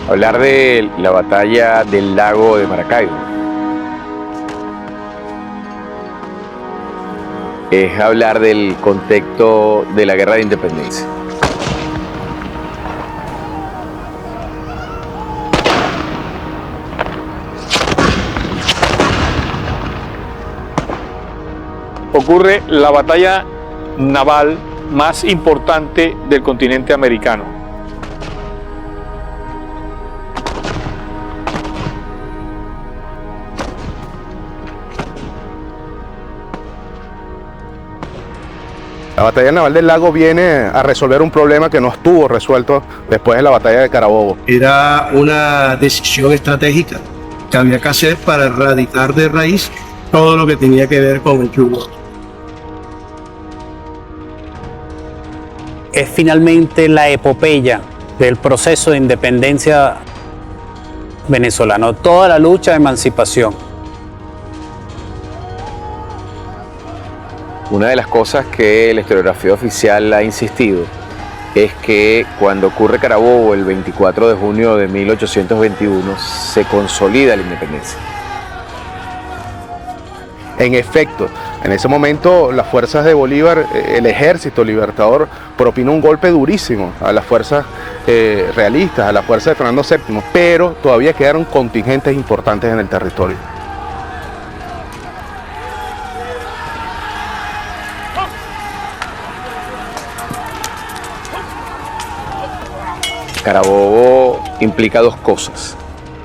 Hablar de la batalla del lago de Maracaibo es hablar del contexto de la guerra de independencia. Ocurre la batalla naval más importante del continente americano. La batalla naval del lago viene a resolver un problema que no estuvo resuelto después de la batalla de Carabobo. Era una decisión estratégica que había que hacer para erradicar de raíz todo lo que tenía que ver con el yugo. Es finalmente la epopeya del proceso de independencia venezolano, toda la lucha de emancipación. Una de las cosas que la historiografía oficial ha insistido es que cuando ocurre Carabobo el 24 de junio de 1821 se consolida la independencia. En efecto, en ese momento las fuerzas de Bolívar, el ejército libertador, propinó un golpe durísimo a las fuerzas realistas, a la fuerza de Fernando VII, pero todavía quedaron contingentes importantes en el territorio. Carabobo implica dos cosas: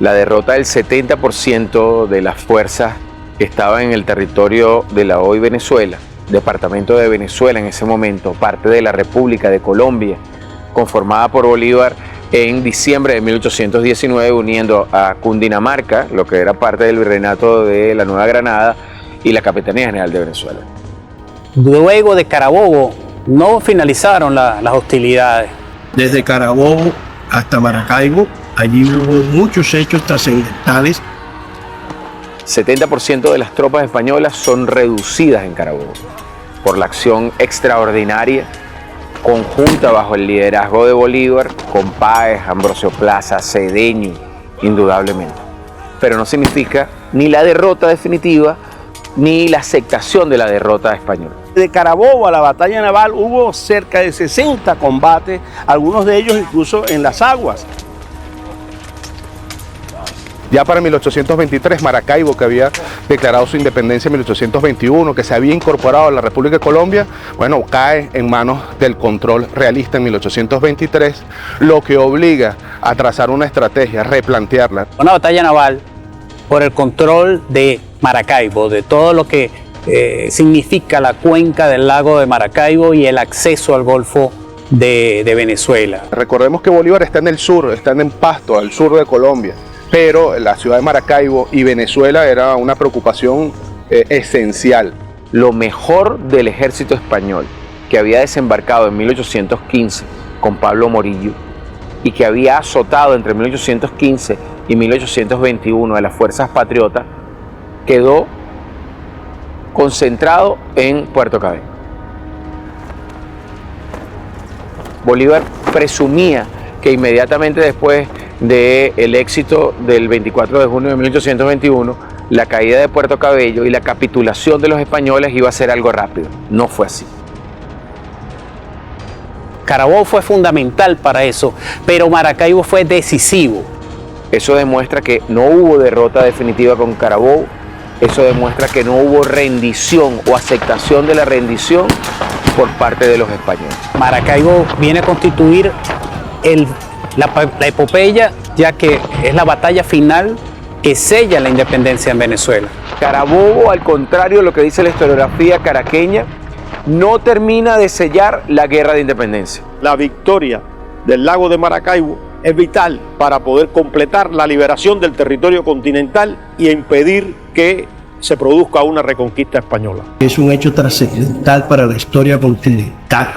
la derrota del 70% de las fuerzas que estaban en el territorio de la hoy Venezuela, departamento de Venezuela en ese momento, parte de la República de Colombia, conformada por Bolívar en diciembre de 1819, uniendo a Cundinamarca, lo que era parte del virreinato de la Nueva Granada, y la Capitanía General de Venezuela. Luego de Carabobo no finalizaron las hostilidades. Desde Carabobo hasta Maracaibo, allí hubo muchos hechos trascendentales. 70% de las tropas españolas son reducidas en Carabobo por la acción extraordinaria conjunta bajo el liderazgo de Bolívar, con Páez, Ambrosio Plaza, Cedeño, indudablemente. Pero no significa ni la derrota definitiva ni la aceptación de la derrota española. De Carabobo a la batalla naval hubo cerca de 60 combates, algunos de ellos incluso en las aguas. Ya para 1823, Maracaibo, que había declarado su independencia en 1821, que se había incorporado a la República de Colombia, bueno, cae en manos del control realista en 1823, lo que obliga a trazar una estrategia, a replantearla. Una batalla naval por el control de Maracaibo, de todo lo que significa la cuenca del lago de Maracaibo y el acceso al Golfo de Venezuela. Recordemos que Bolívar está en el sur, está en Pasto, al sur de Colombia, pero la ciudad de Maracaibo y Venezuela era una preocupación esencial. Lo mejor del ejército español, que había desembarcado en 1815 con Pablo Morillo y que había azotado entre 1815 y 1821 a las fuerzas patriotas, quedó concentrado en Puerto Cabello. Bolívar presumía que inmediatamente después del éxito del 24 de junio de 1821, la caída de Puerto Cabello y la capitulación de los españoles iba a ser algo rápido. No fue así. Carabobo fue fundamental para eso, pero Maracaibo fue decisivo. Eso demuestra que no hubo derrota definitiva con Carabobo. Eso demuestra que no hubo rendición o aceptación de la rendición por parte de los españoles. Maracaibo viene a constituir la epopeya, ya que es la batalla final que sella la independencia en Venezuela. Carabobo, al contrario de lo que dice la historiografía caraqueña, no termina de sellar la guerra de independencia. La victoria del lago de Maracaibo es vital para poder completar la liberación del territorio continental y impedir que se produzca una reconquista española. Es un hecho trascendental para la historia continental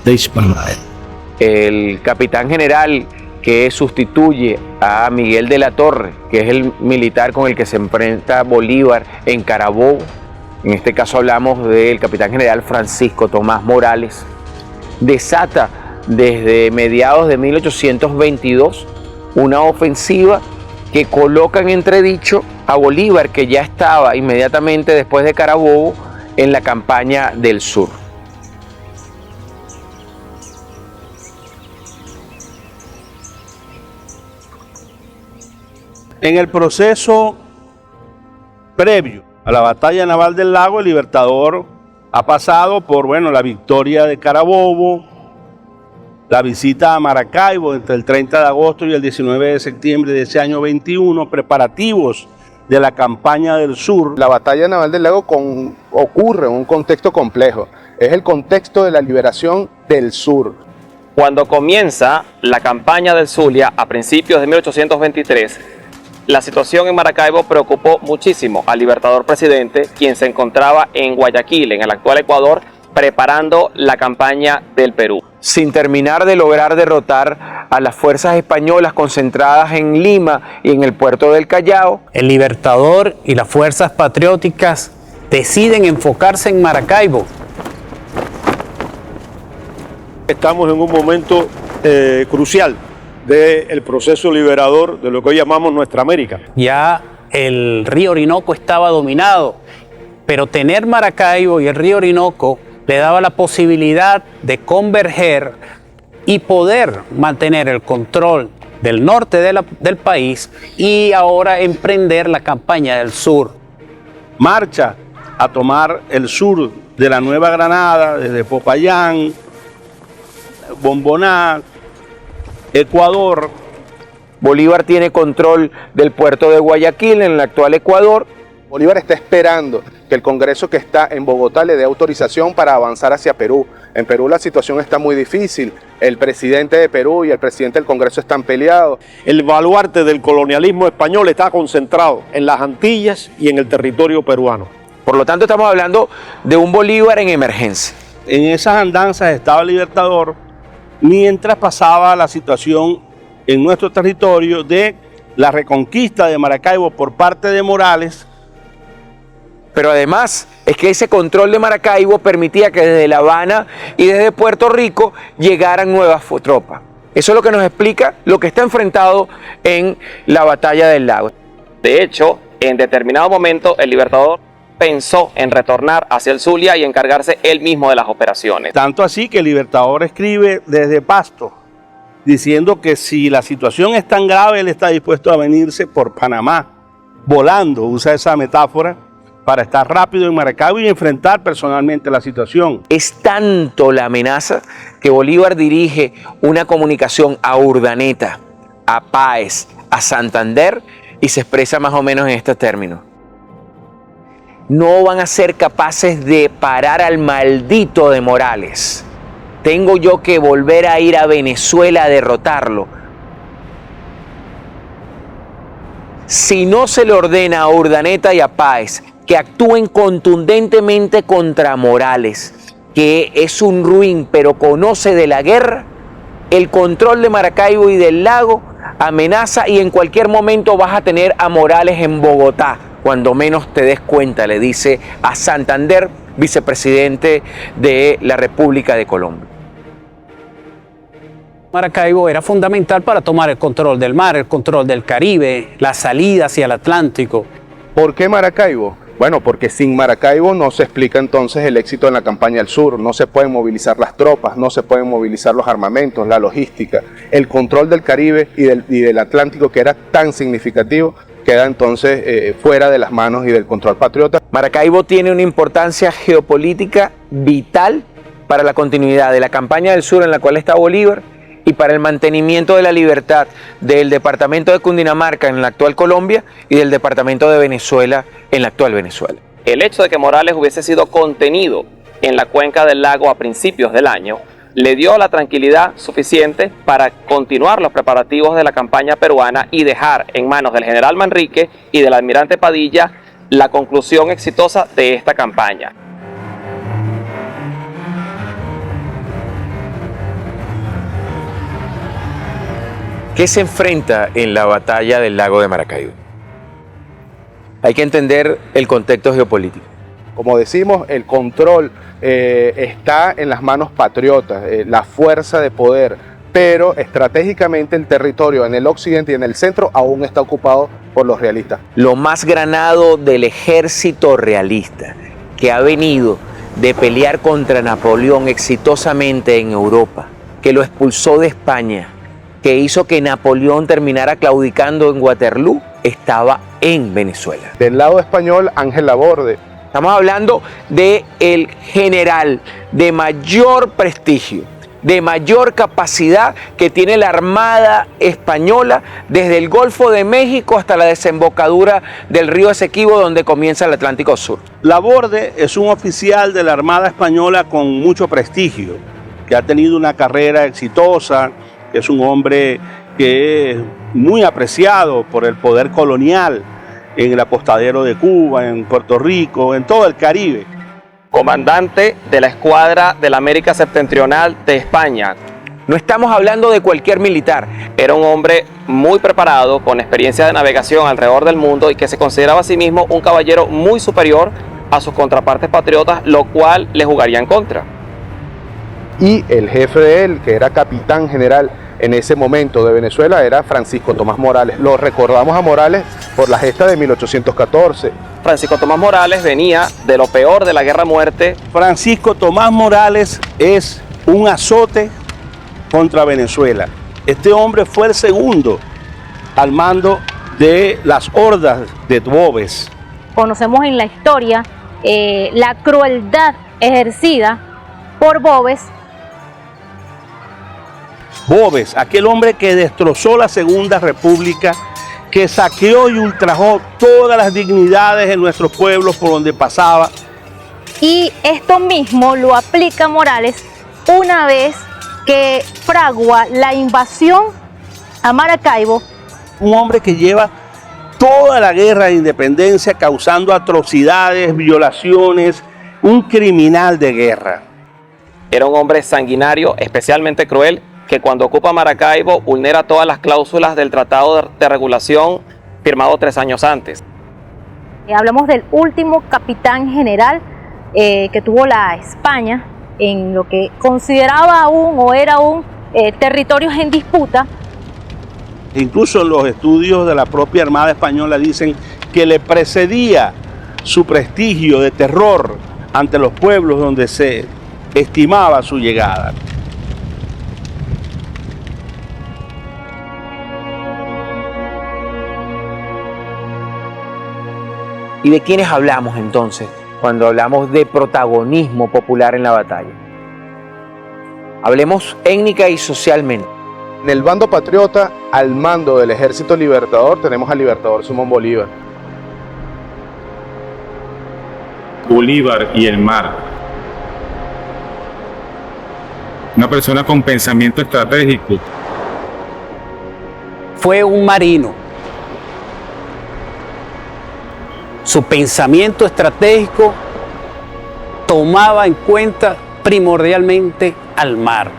de Hispanoamérica. El capitán general que sustituye a Miguel de la Torre, que es el militar con el que se enfrenta Bolívar en Carabobo, en este caso hablamos del capitán general Francisco Tomás Morales, desata desde mediados de 1822 una ofensiva que coloca en entredicho a Bolívar, que ya estaba inmediatamente después de Carabobo en la campaña del sur. En el proceso previo a la batalla naval del Lago, el Libertador ha pasado por, la victoria de Carabobo, la visita a Maracaibo entre el 30 de agosto y el 19 de septiembre de ese año 21, preparativos de la campaña del sur. La batalla naval del Lago ocurre en un contexto complejo. Es el contexto de la liberación del sur. Cuando comienza la campaña del Zulia a principios de 1823, la situación en Maracaibo preocupó muchísimo al libertador presidente, quien se encontraba en Guayaquil, en el actual Ecuador, preparando la campaña del Perú. Sin terminar de lograr derrotar a las fuerzas españolas concentradas en Lima y en el puerto del Callao, el Libertador y las fuerzas patrióticas deciden enfocarse en Maracaibo. Estamos en un momento crucial del proceso liberador de lo que hoy llamamos nuestra América. Ya el río Orinoco estaba dominado, pero tener Maracaibo y el río Orinoco le daba la posibilidad de converger y poder mantener el control del norte del país y ahora emprender la campaña del sur. Marcha a tomar el sur de la Nueva Granada, desde Popayán, Bomboná, Ecuador. Bolívar tiene control del puerto de Guayaquil en el actual Ecuador. Bolívar está esperando que el Congreso que está en Bogotá le dé autorización para avanzar hacia Perú. En Perú la situación está muy difícil. El presidente de Perú y el presidente del Congreso están peleados. El baluarte del colonialismo español está concentrado en las Antillas y en el territorio peruano. Por lo tanto, estamos hablando de un Bolívar en emergencia. En esas andanzas estaba el Libertador, mientras pasaba la situación en nuestro territorio de la reconquista de Maracaibo por parte de Morales. Pero además es que ese control de Maracaibo permitía que desde La Habana y desde Puerto Rico llegaran nuevas tropas. Eso es lo que nos explica lo que está enfrentado en la batalla del Lago. De hecho, en determinado momento el Libertador pensó en retornar hacia el Zulia y encargarse él mismo de las operaciones. Tanto así que el Libertador escribe desde Pasto, diciendo que si la situación es tan grave, él está dispuesto a venirse por Panamá, volando, usa esa metáfora, para estar rápido en Maracaibo y enfrentar personalmente la situación. Es tanto la amenaza que Bolívar dirige una comunicación a Urdaneta, a Páez, a Santander y se expresa más o menos en estos términos. No van a ser capaces de parar al maldito de Morales. Tengo yo que volver a ir a Venezuela a derrotarlo. Si no se le ordena a Urdaneta y a Páez que actúen contundentemente contra Morales, que es un ruin pero conoce de la guerra, el control de Maracaibo y del lago amenaza y en cualquier momento vas a tener a Morales en Bogotá, cuando menos te des cuenta, le dice a Santander, vicepresidente de la República de Colombia. Maracaibo era fundamental para tomar el control del mar, el control del Caribe, la salida hacia el Atlántico. ¿Por qué Maracaibo? Bueno, porque sin Maracaibo no se explica entonces el éxito en la campaña del sur, no se pueden movilizar las tropas, no se pueden movilizar los armamentos, la logística, el control del Caribe y del Atlántico, que era tan significativo, queda entonces fuera de las manos y del control patriota. Maracaibo tiene una importancia geopolítica vital para la continuidad de la campaña del sur en la cual está Bolívar y para el mantenimiento de la libertad del departamento de Cundinamarca en la actual Colombia y del departamento de Venezuela en la actual Venezuela. El hecho de que Morales hubiese sido contenido en la cuenca del lago a principios del año le dio la tranquilidad suficiente para continuar los preparativos de la campaña peruana y dejar en manos del general Manrique y del almirante Padilla la conclusión exitosa de esta campaña. ¿Qué se enfrenta en la batalla del lago de Maracaibo? Hay que entender el contexto geopolítico. Como decimos, el control está en las manos patriotas, la fuerza de poder pero estratégicamente el territorio en el occidente y en el centro aún está ocupado por los realistas. Lo más granado del ejército realista, que ha venido de pelear contra Napoleón exitosamente en Europa, que lo expulsó de España, que hizo que Napoleón terminara claudicando en Waterloo, estaba en Venezuela. Del lado español, Ángel Laborde. Estamos hablando del general de mayor prestigio, de mayor capacidad que tiene la Armada Española desde el Golfo de México hasta la desembocadura del río Esequibo, donde comienza el Atlántico Sur. Laborde es un oficial de la Armada Española con mucho prestigio, que ha tenido una carrera exitosa, que es un hombre que es muy apreciado por el poder colonial en el apostadero de Cuba, en Puerto Rico, en todo el Caribe. Comandante de la escuadra de la América Septentrional de España. No estamos hablando de cualquier militar. Era un hombre muy preparado, con experiencia de navegación alrededor del mundo y que se consideraba a sí mismo un caballero muy superior a sus contrapartes patriotas, lo cual le jugaría en contra. Y el jefe de él, que era capitán general en ese momento de Venezuela, era Francisco Tomás Morales. Lo recordamos a Morales por la gesta de 1814. Francisco Tomás Morales venía de lo peor de la guerra a muerte. Francisco Tomás Morales es un azote contra Venezuela. Este hombre fue el segundo al mando de las hordas de Boves. Conocemos en la historia la crueldad ejercida por Boves. Boves, aquel hombre que destrozó la Segunda República, que saqueó y ultrajó todas las dignidades en nuestros pueblos por donde pasaba. Y esto mismo lo aplica Morales una vez que fragua la invasión a Maracaibo. Un hombre que lleva toda la guerra de independencia causando atrocidades, violaciones, un criminal de guerra. Era un hombre sanguinario, especialmente cruel, que cuando ocupa Maracaibo vulnera todas las cláusulas del Tratado de Regulación firmado 3 años antes. Hablamos del último capitán general que tuvo la España en lo que consideraba aún o era aún territorios en disputa. Incluso los estudios de la propia Armada Española dicen que le precedía su prestigio de terror ante los pueblos donde se estimaba su llegada. ¿Y de quiénes hablamos entonces cuando hablamos de protagonismo popular en la batalla? Hablemos étnica y socialmente. En el bando patriota, al mando del Ejército Libertador, tenemos al Libertador Simón Bolívar. Bolívar y el mar. Una persona con pensamiento estratégico. Fue un marino. Su pensamiento estratégico tomaba en cuenta primordialmente al mar.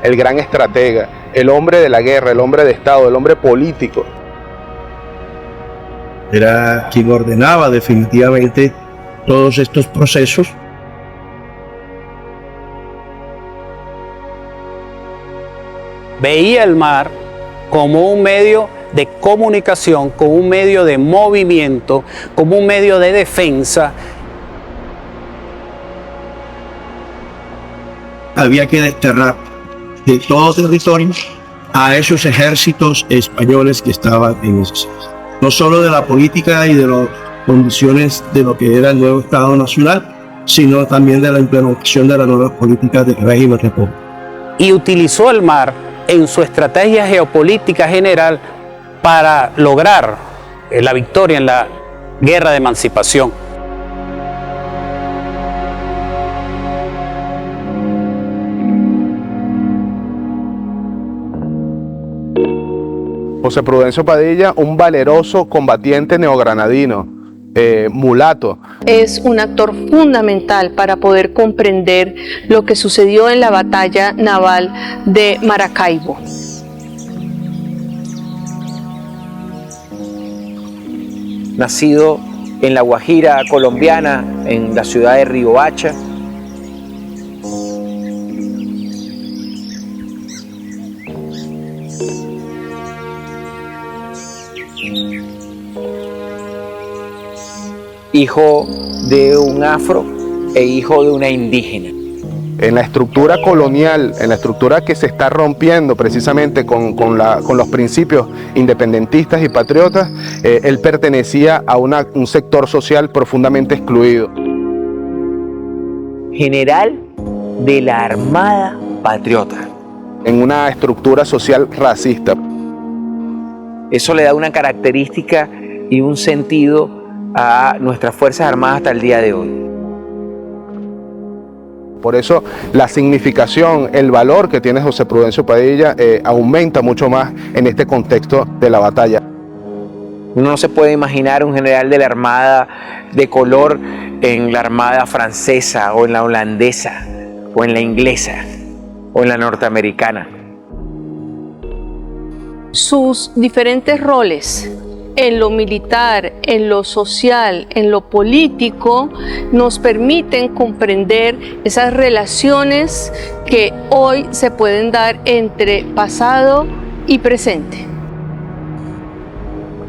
El gran estratega, el hombre de la guerra, el hombre de Estado, el hombre político. Era quien ordenaba definitivamente todos estos procesos. Veía el mar como un medio de comunicación, como un medio de movimiento, como un medio de defensa. Había que desterrar de todo territorio a esos ejércitos españoles que estaban en ese sitio. No solo de la política y de las condiciones de lo que era el nuevo Estado Nacional, sino también de la implementación de las nuevas políticas del régimen republicano. Y utilizó el mar en su estrategia geopolítica general para lograr la victoria en la guerra de emancipación. José Prudencio Padilla, un valeroso combatiente neogranadino, mulato. Es un actor fundamental para poder comprender lo que sucedió en la batalla naval de Maracaibo. Nacido en la Guajira colombiana, en la ciudad de Riohacha. Hijo de un afro e hijo de una indígena. En la estructura colonial, en la estructura que se está rompiendo precisamente con los principios independentistas y patriotas, él pertenecía a un sector social profundamente excluido. General de la Armada Patriota. En una estructura social racista. Eso le da una característica y un sentido a nuestras Fuerzas Armadas hasta el día de hoy. Por eso la significación, el valor que tiene José Prudencio Padilla aumenta mucho más en este contexto de la batalla. Uno no se puede imaginar un general de la Armada de color en la Armada francesa o en la holandesa o en la inglesa o en la norteamericana. Sus diferentes roles en lo militar, en lo social, en lo político, nos permiten comprender esas relaciones que hoy se pueden dar entre pasado y presente.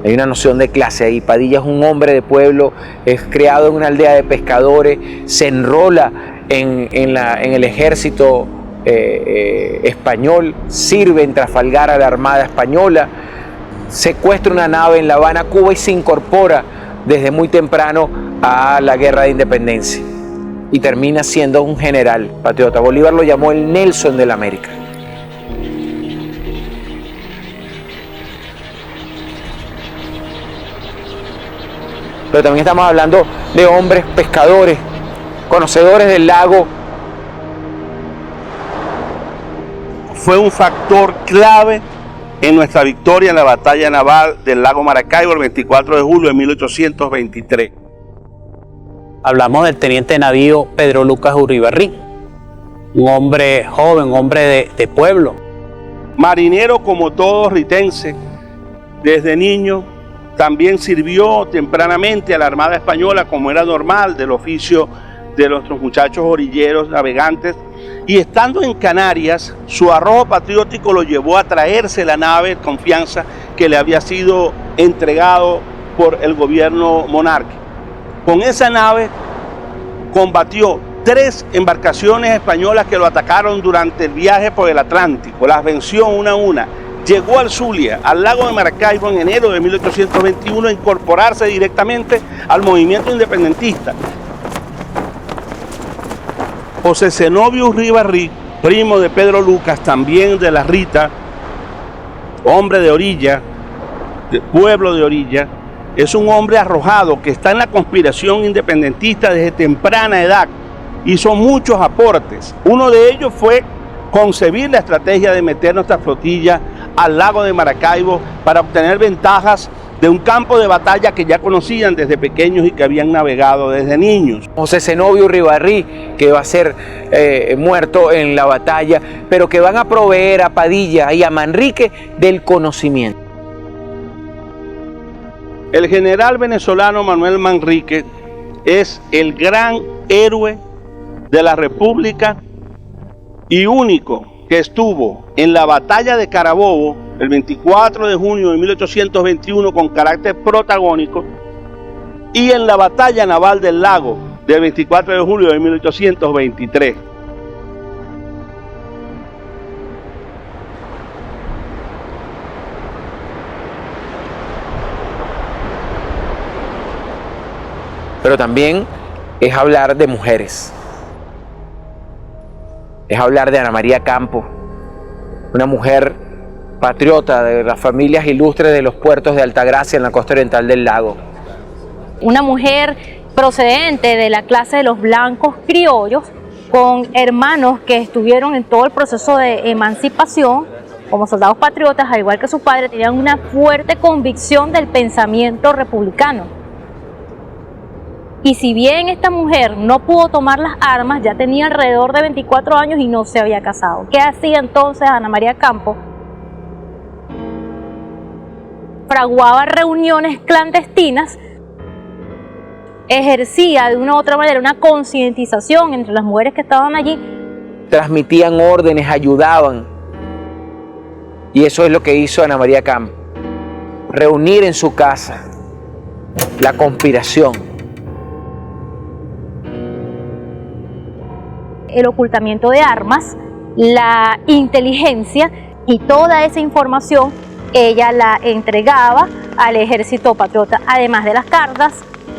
Hay una noción de clase ahí. Padilla es un hombre de pueblo, es criado en una aldea de pescadores, se enrola en el ejército español, sirve en Trafalgar a la Armada Española, secuestra una nave en La Habana, Cuba, y se incorpora desde muy temprano a la guerra de independencia y termina siendo un general patriota. Bolívar lo llamó el Nelson de la América. Pero también estamos hablando de hombres pescadores, conocedores del lago. Fue un factor clave en nuestra victoria en la batalla naval del lago Maracaibo el 24 de julio de 1823. Hablamos del teniente navío Pedro Lucas Uribarri, un hombre joven, un hombre de pueblo. Marinero como todo ritense, desde niño también sirvió tempranamente a la Armada Española, como era normal del oficio de nuestros muchachos orilleros navegantes, y estando en Canarias, su arrojo patriótico lo llevó a traerse la nave Confianza que le había sido entregado por el gobierno monárquico. Con esa nave combatió 3 embarcaciones españolas que lo atacaron durante el viaje por el Atlántico, las venció una a una. Llegó al Zulia, al lago de Maracaibo, en enero de 1821 a incorporarse directamente al movimiento independentista. José Zenobio Uribarri, primo de Pedro Lucas, también de la Rita, hombre de orilla, de pueblo de orilla, es un hombre arrojado que está en la conspiración independentista desde temprana edad. Hizo muchos aportes. Uno de ellos fue concebir la estrategia de meter nuestra flotilla al lago de Maracaibo para obtener ventajas de un campo de batalla que ya conocían desde pequeños y que habían navegado desde niños. José Zenobio Uribarri, que va a ser muerto en la batalla, pero que van a proveer a Padilla y a Manrique del conocimiento. El general venezolano Manuel Manrique es el gran héroe de la República y único que estuvo en la batalla de Carabobo el 24 de junio de 1821 con carácter protagónico y en la batalla naval del lago del 24 de julio de 1823. Pero también es hablar de mujeres. Es hablar de Ana María Campo, una mujer patriota de las familias ilustres de los puertos de Altagracia en la costa oriental del lago. Una mujer procedente de la clase de los blancos criollos, con hermanos que estuvieron en todo el proceso de emancipación, como soldados patriotas, al igual que su padre, tenían una fuerte convicción del pensamiento republicano. Y si bien esta mujer no pudo tomar las armas, ya tenía alrededor de 24 años y no se había casado. ¿Qué hacía entonces Ana María Campo? Fraguaba reuniones clandestinas ejercía de una u otra manera una concientización entre las mujeres que estaban allí. Transmitían órdenes, ayudaban. Y eso es lo que hizo Ana María Campos. Reunir en su casa la conspiración. El ocultamiento de armas, la inteligencia y toda esa información ella la entregaba al Ejército Patriota, además de las cartas,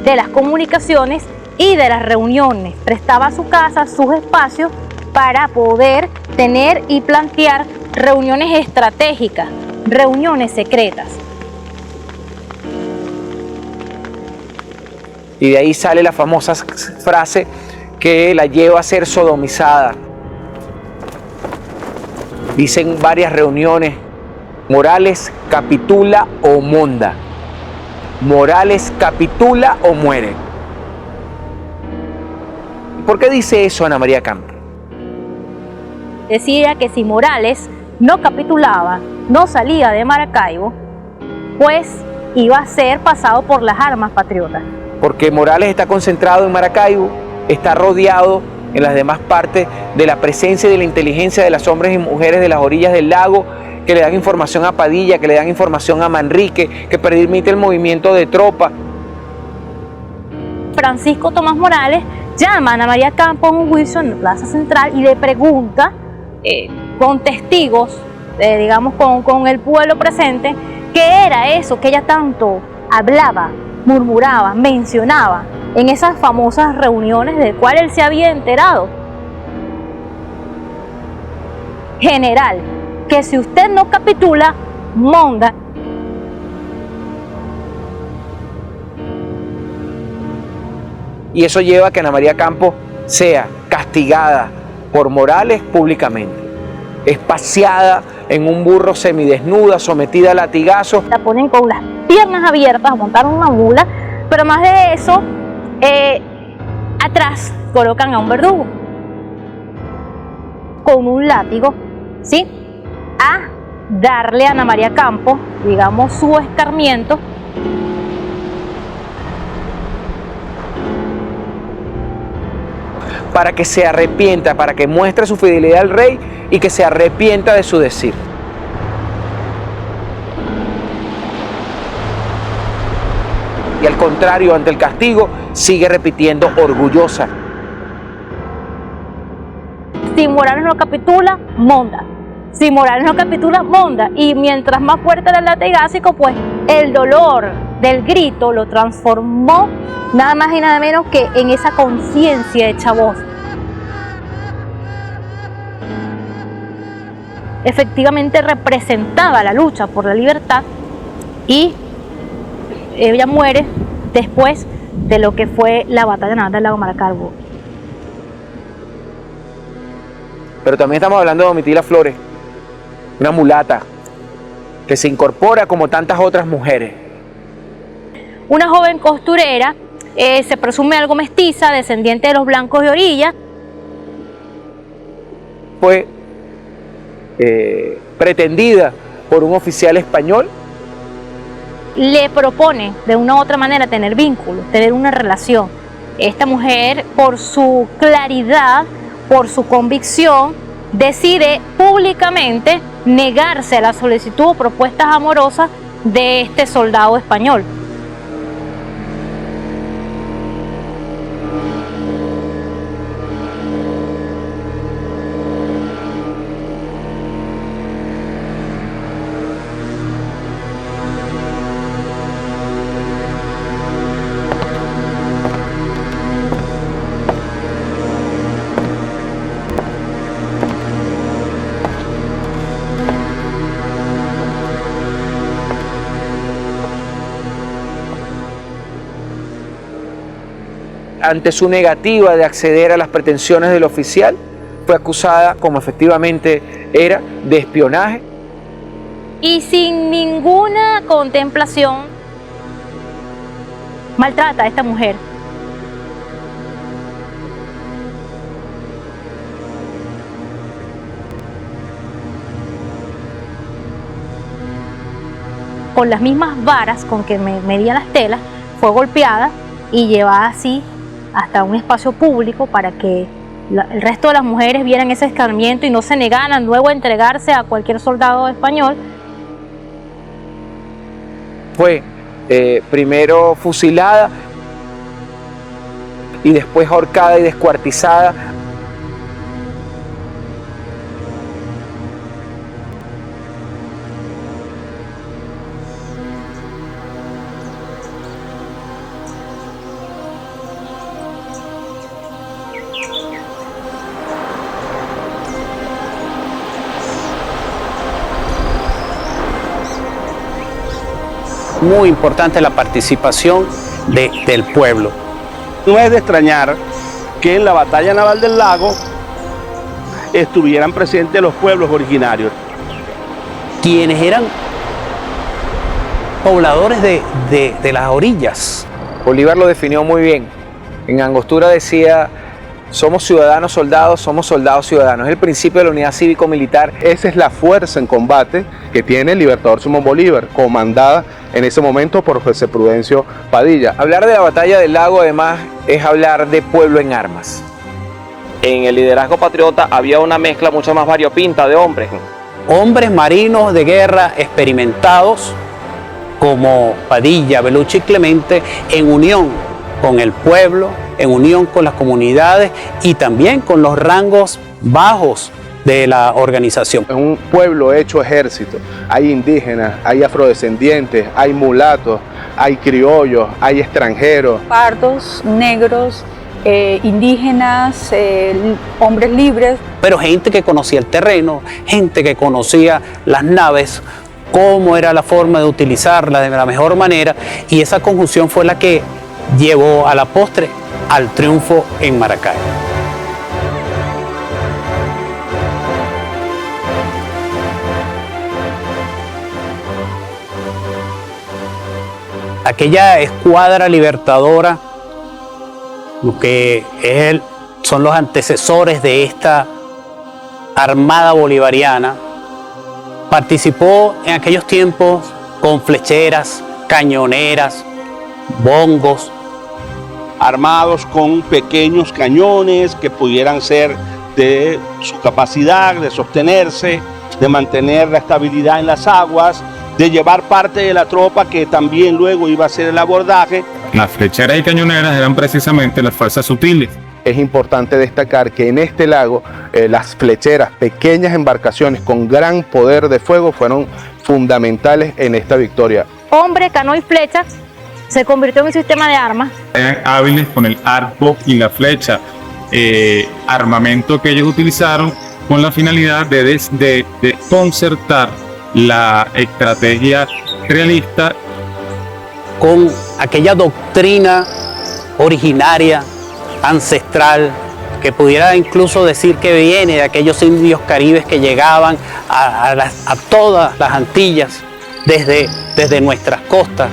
de las comunicaciones y de las reuniones. Prestaba su casa, sus espacios para poder tener y plantear reuniones estratégicas, reuniones secretas. Y de ahí sale la famosa frase que la lleva a ser sodomizada. Dicen varias reuniones, Morales capitula o monda. Morales capitula o muere. ¿Por qué dice eso Ana María Campos? Decía que si Morales no capitulaba, no salía de Maracaibo, pues iba a ser pasado por las armas patriotas. Porque Morales está concentrado en Maracaibo, está rodeado en las demás partes de la presencia y de la inteligencia de los hombres y mujeres de las orillas del lago, que le dan información a Padilla, que le dan información a Manrique, que permite el movimiento de tropas. Francisco Tomás Morales llama a Ana María Campos a un juicio en la Plaza Central y le pregunta, con testigos, digamos con el pueblo presente, qué era eso que ella tanto hablaba, murmuraba, mencionaba en esas famosas reuniones del cual él se había enterado. General, que si usted no capitula, monda. Y eso lleva a que Ana María Campos sea castigada por Morales públicamente. Es paseada en un burro semidesnuda, sometida a latigazos. La ponen con las piernas abiertas, montaron una mula, pero más de eso, atrás colocan a un verdugo con un látigo, ¿sí? A darle a Ana María Campos, digamos, su escarmiento. Para que se arrepienta, para que muestre su fidelidad al rey y que se arrepienta de su decir. Y al contrario, ante el castigo, sigue repitiendo orgullosa. Si Morales no capitula, monda. Si Morales no capitula, monda. Y mientras más fuerte era el latigásico, pues el dolor del grito lo transformó nada más y nada menos que en esa conciencia hecha voz. Efectivamente representaba la lucha por la libertad y ella muere después de lo que fue la batalla naval del lago Maracaibo. Pero también estamos hablando de Domitila Flores, una mulata que se incorpora como tantas otras mujeres. Una joven costurera, se presume algo mestiza, descendiente de los blancos de orilla. Fue pretendida por un oficial español. Le propone de una u otra manera tener vínculos, tener una relación. Esta mujer, por su claridad, por su convicción, decide públicamente negarse a la solicitud o propuestas amorosas de este soldado español. Ante su negativa de acceder a las pretensiones del oficial, fue acusada, como efectivamente era, de espionaje. Y sin ninguna contemplación, maltrata a esta mujer. Con las mismas varas con que medía las telas, fue golpeada y llevada así hasta un espacio público para que el resto de las mujeres vieran ese escarmiento y no se negaran luego a entregarse a cualquier soldado español. Fue primero fusilada y después ahorcada y descuartizada. Muy importante la participación del pueblo. No es de extrañar que en la batalla naval del lago estuvieran presentes los pueblos originarios. Quienes eran pobladores de las orillas. Bolívar lo definió muy bien. En Angostura decía: somos ciudadanos soldados, somos soldados ciudadanos. Es el principio de la unidad cívico-militar. Esa es la fuerza en combate que tiene el libertador Simón Bolívar, comandada en ese momento por José Prudencio Padilla. Hablar de la batalla del lago, además, es hablar de pueblo en armas. En el liderazgo patriota había una mezcla mucho más variopinta de hombres. Hombres marinos de guerra experimentados como Padilla, Bellucci y Clemente, en unión con el pueblo, en unión con las comunidades y también con los rangos bajos de la organización. Es un pueblo hecho ejército. Hay indígenas, hay afrodescendientes, hay mulatos, hay criollos, hay extranjeros. Pardos, negros, indígenas, hombres libres. Pero gente que conocía el terreno, gente que conocía las naves, cómo era la forma de utilizarlas de la mejor manera, y esa conjunción fue la que llevó a la postre al triunfo en Maracay. Aquella escuadra libertadora, lo que son los antecesores de esta armada bolivariana, participó en aquellos tiempos con flecheras, cañoneras, bongos, armados con pequeños cañones que pudieran ser de su capacidad de sostenerse, de mantener la estabilidad en las aguas, de llevar parte de la tropa que también luego iba a hacer el abordaje. Las flecheras y cañoneras eran precisamente las fuerzas sutiles. Es importante destacar que en este lago las flecheras, pequeñas embarcaciones con gran poder de fuego, fueron fundamentales en esta victoria. Hombre, canoa y flecha se convirtió en un sistema de armas. Eran hábiles con el arco y la flecha, armamento que ellos utilizaron con la finalidad de concertar la estrategia realista con aquella doctrina originaria, ancestral, que pudiera incluso decir que viene de aquellos indios caribes que llegaban a todas las Antillas desde nuestras costas.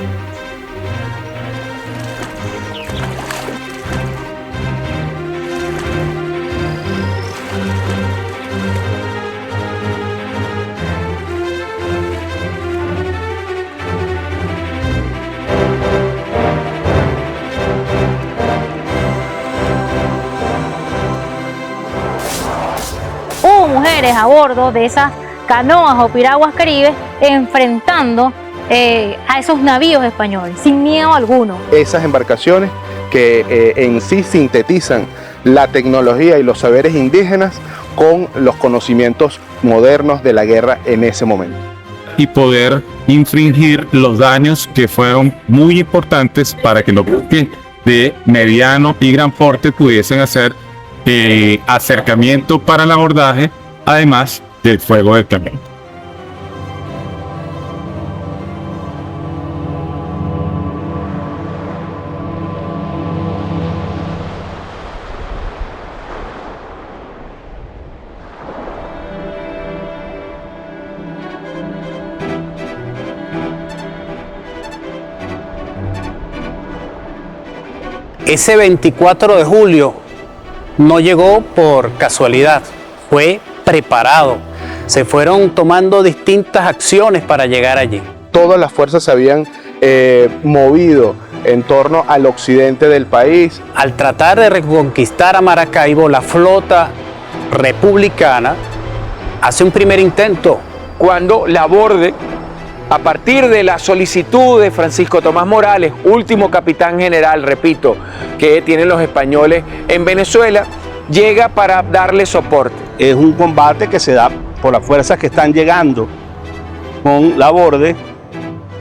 Hubo mujeres a bordo de esas canoas o piraguas caribes enfrentando a esos navíos españoles sin miedo alguno. Esas embarcaciones que en sí sintetizan la tecnología y los saberes indígenas con los conocimientos modernos de la guerra en ese momento. y poder infringir los daños que fueron muy importantes para que los buques de mediano y gran porte pudiesen hacer acercamiento para el abordaje, además del fuego del camión. Ese 24 de julio no llegó por casualidad, fue preparado. Se fueron tomando distintas acciones para llegar allí. Todas las fuerzas se habían movido en torno al occidente del país. Al tratar de reconquistar a Maracaibo, la flota republicana hace un primer intento. Cuando Laborde, a partir de la solicitud de Francisco Tomás Morales, último capitán general, repito, que tienen los españoles en Venezuela, llega para darle soporte. Es un combate que se da por las fuerzas que están llegando con Laborde,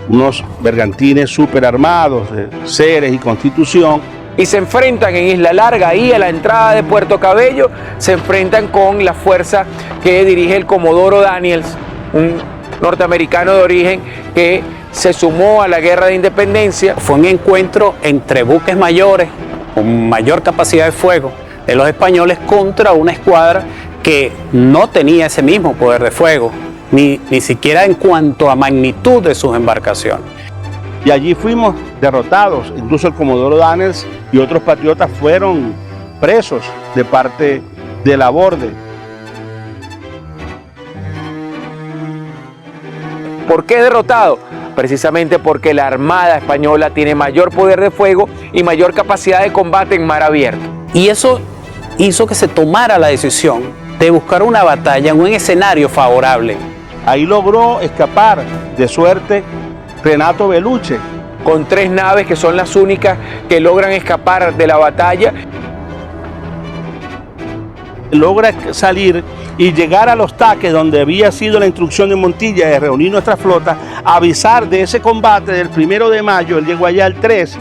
unos bergantines súper armados de Ceres y Constitución. Y se enfrentan en Isla Larga, ahí a la entrada de Puerto Cabello, se enfrentan con la fuerza que dirige el Comodoro Daniels, un norteamericano de origen que se sumó a la guerra de independencia. Fue un encuentro entre buques mayores con mayor capacidad de fuego de los españoles contra una escuadra que no tenía ese mismo poder de fuego, ni siquiera en cuanto a magnitud de sus embarcaciones. Y allí fuimos derrotados, incluso el Comodoro Daniels y otros patriotas fueron presos de parte de Laborde. ¿Por qué derrotado? Precisamente porque la Armada Española tiene mayor poder de fuego y mayor capacidad de combate en mar abierto. Y eso hizo que se tomara la decisión de buscar una batalla en un escenario favorable. Ahí logró escapar de suerte Renato Belluche, con 3 naves que son las únicas que logran escapar de la batalla. Logra salir y llegar a Los Taques, donde había sido la instrucción de Montilla de reunir nuestra flota, avisar de ese combate del 1 de mayo, él llegó allá el 3,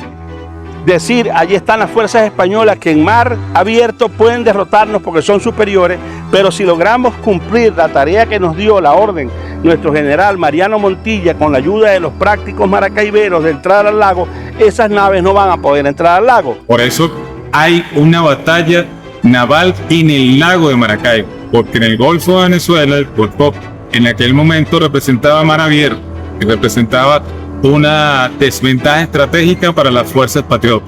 decir, allí están las fuerzas españolas que en mar abierto pueden derrotarnos porque son superiores, pero si logramos cumplir la tarea que nos dio la orden nuestro general Mariano Montilla, con la ayuda de los prácticos maracaiberos de entrar al lago, esas naves no van a poder entrar al lago. Por eso hay una batalla naval en el lago de Maracaibo, porque en el Golfo de Venezuela, el Golfo en aquel momento representaba mar abierto, y representaba una desventaja estratégica para las fuerzas patriotas.